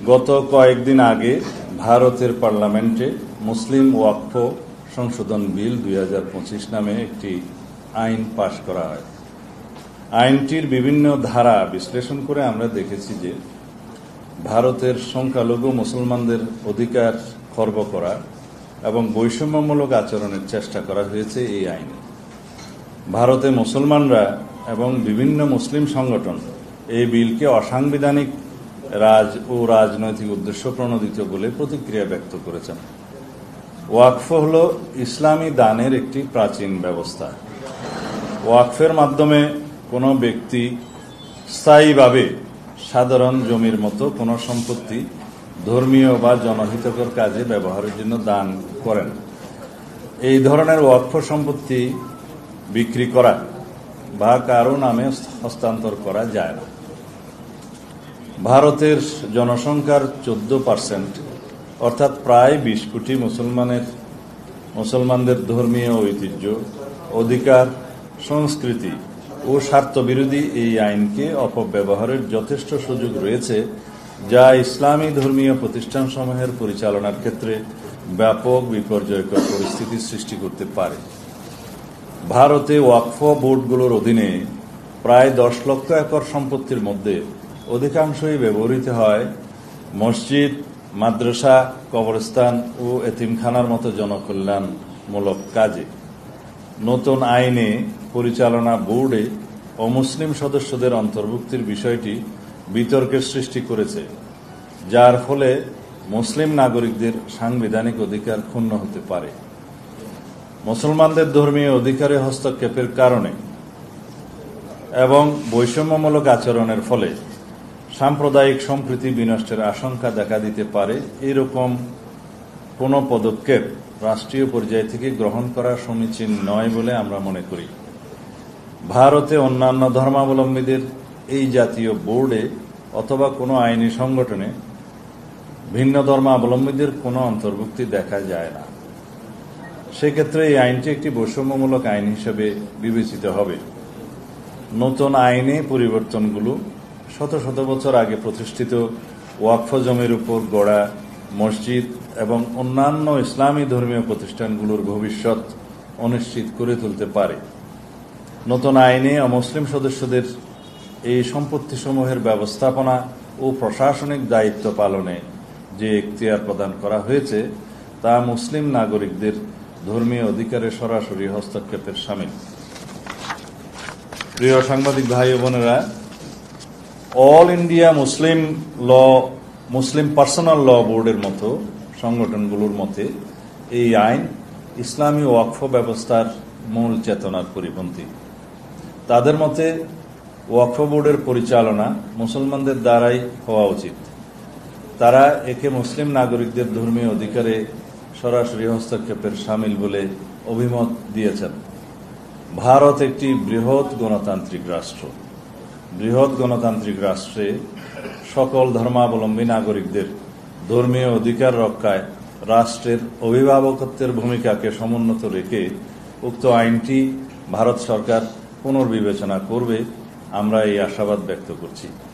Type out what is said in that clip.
গত কয়েকদিন আগে ভারতের পার্লামেন্টে মুসলিম ওয়াকফ সংশোধন বিল 2025 নামে একটি আইন পাশ করা হয়। আইনটির বিভিন্ন ধারা বিশ্লেষণ করে আমরা দেখেছি যে ভারতের সংখ্যালঘু মুসলমানদের অধিকার খর্ব করা এবং বৈষম্যমূলক আচরণের চেষ্টা করা হয়েছে এই আইনে। ভারতে মুসলমানরা এবং বিভিন্ন মুসলিম সংগঠন এই বিলকে অসাংবিধানিক ও রাজনৈতিক উদ্দেশ্য প্রণোদিত বলে প্রতিক্রিয়া ব্যক্ত করেছেন। ওয়াকফ হল ইসলামী দানের একটি প্রাচীন ব্যবস্থা। ওয়াকফের মাধ্যমে কোনো ব্যক্তি স্থায়ীভাবে সাধারণ জমির মতো কোনো সম্পত্তি ধর্মীয় বা জনহিতকর কাজে ব্যবহারের জন্য দান করেন। এই ধরনের ওয়াকফ সম্পত্তি বিক্রি করা বা কারো নামে হস্তান্তর করা যায় না। ভারতের জনসংখ্যার 14%, অর্থাৎ প্রায় 20 কোটি মুসলমানদের ধর্মীয় ঐতিহ্য, অধিকার, সংস্কৃতি ও স্বার্থবিরোধী এই আইনকে অপব্যবহারের যথেষ্ট সুযোগ রয়েছে, যা ইসলামী ধর্মীয় প্রতিষ্ঠানসমূহের পরিচালনার ক্ষেত্রে ব্যাপক বিপর্যয়কর পরিস্থিতি সৃষ্টি করতে পারে। ভারতে ওয়াকফ বোর্ডগুলোর অধীনে প্রায় 10 লক্ষ একর সম্পত্তির মধ্যে অধিকাংশই ব্যবহৃত হয় মসজিদ, মাদ্রাসা, কবরস্থান ও এতিমখানার মতো জনকল্যাণমূলক কাজে। নতুন আইনে পরিচালনা বোর্ডে অমুসলিম সদস্যদের অন্তর্ভুক্তির বিষয়টি বিতর্কের সৃষ্টি করেছে, যার ফলে মুসলিম নাগরিকদের সাংবিধানিক অধিকার ক্ষুণ্ণ হতে পারে। মুসলমানদের ধর্মীয় অধিকারে হস্তক্ষেপের কারণে এবং বৈষম্যমূলক আচরণের ফলে সাম্প্রদায়িক সম্প্রীতি বিনষ্টের আশঙ্কা দেখা দিতে পারে। এরকম কোনো পদক্ষেপ রাষ্ট্রীয় পর্যায় থেকে গ্রহণ করা সমীচীন নয় বলে আমরা মনে করি। ভারতে অন্যান্য ধর্মাবলম্বীদের এই জাতীয় বোর্ডে অথবা কোনো আইনি সংগঠনে ভিন্ন ধর্মাবলম্বীদের কোনো অন্তর্ভুক্তি দেখা যায় না। সেক্ষেত্রে এই আইনটি একটি বৈষম্যমূলক আইন হিসেবে বিবেচিত হবে। নতুন আইনে পরিবর্তনগুলো শত শত বছর আগে প্রতিষ্ঠিত ওয়াকফ জমির উপর গড়া মসজিদ এবং অন্যান্য ইসলামী ধর্মীয় প্রতিষ্ঠানগুলোর ভবিষ্যৎ অনিশ্চিত করে তুলতে পারে। নতুন আইনে অমুসলিম সদস্যদের এই সম্পত্তিসমূহের ব্যবস্থাপনা ও প্রশাসনিক দায়িত্ব পালনে যে এখতিয়ার প্রদান করা হয়েছে তা মুসলিম নাগরিকদের ধর্মীয় অধিকারে সরাসরি হস্তক্ষেপের শামিল। প্রিয় সাংবাদিক ভাই ও বোনেরা, অল ইন্ডিয়া মুসলিম পার্সোনাল ল বোর্ডের মতো সংগঠনগুলোর মতে এই আইন ইসলামী ওয়াকফ ব্যবস্থার মূল চেতনার পরিপন্থী। তাদের মতে ওয়াকফ বোর্ডের পরিচালনা মুসলমানদের দ্বারাই হওয়া উচিত। তারা একে মুসলিম নাগরিকদের ধর্মীয় অধিকারে সরাসরি হস্তক্ষেপের শামিল বলে অভিমত দিয়েছেন। ভারত একটি বৃহৎ গণতান্ত্রিক রাষ্ট্র। বৃহৎ গণতান্ত্রিক রাষ্ট্রে সকল ধর্মাবলম্বী নাগরিকদের ধর্মীয় অধিকার রক্ষায় রাষ্ট্রের অভিভাবকত্বের ভূমিকাকে সমুন্নত রেখে উক্ত আইনটি ভারত সরকার পুনর্বিবেচনা করবে, আমরা এই আশাবাদ ব্যক্ত করছি।